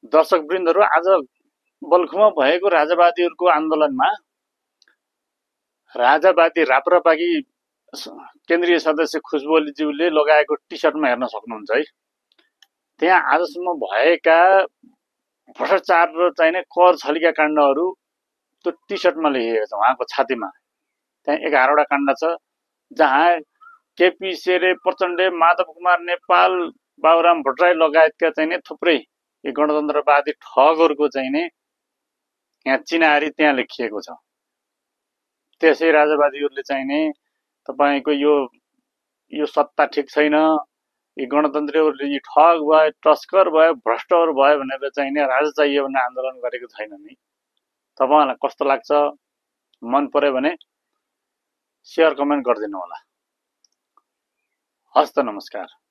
दर्शकवृन्दहरू, आज बल्खुमा भएको राजावादीहरूको आन्दोलनमा राजावादी राप्रपाकी केन्द्रीय सदस्य खुशबु ओलीज्यूले लगाएको टी सर्टमा हेर्न सक्नुहुन्छ है। त्यहाँ आजसम्म भएका भ्रष्टाचार र चाहिने कर छलिका काण्डहरू त्यो टी सर्टमा लेखिएको छ। उहाँको छातीमा त्यहाँ 11वटा काण्ड छ, जहाँ केपी शेरे, प्रचण्डे, माधव कुमार नेपाल, बाबुराम भट्टराई लगायतका चाहिने थुप्रै गणतन्त्रवादी ठगहरूको चाहिने यहाँ चिनारी त्यहाँ लेखिएको छ। त्यसै राजावादीहरूले चाहिने तपाईको यो सत्ता ठिक छैन, यी गणतन्त्रीहरूले यी ठग भयो, तस्कर भयो, भ्रष्टहरू भयो भनेर चाहिने राजा चाहियो भनेर आन्दोलन गरेको छैन नि। तपाईलाई कस्तो लाग्छ? मन पर्यो भने शेयर कमेन्ट गरिदिनु होला। हस्त नमस्कार।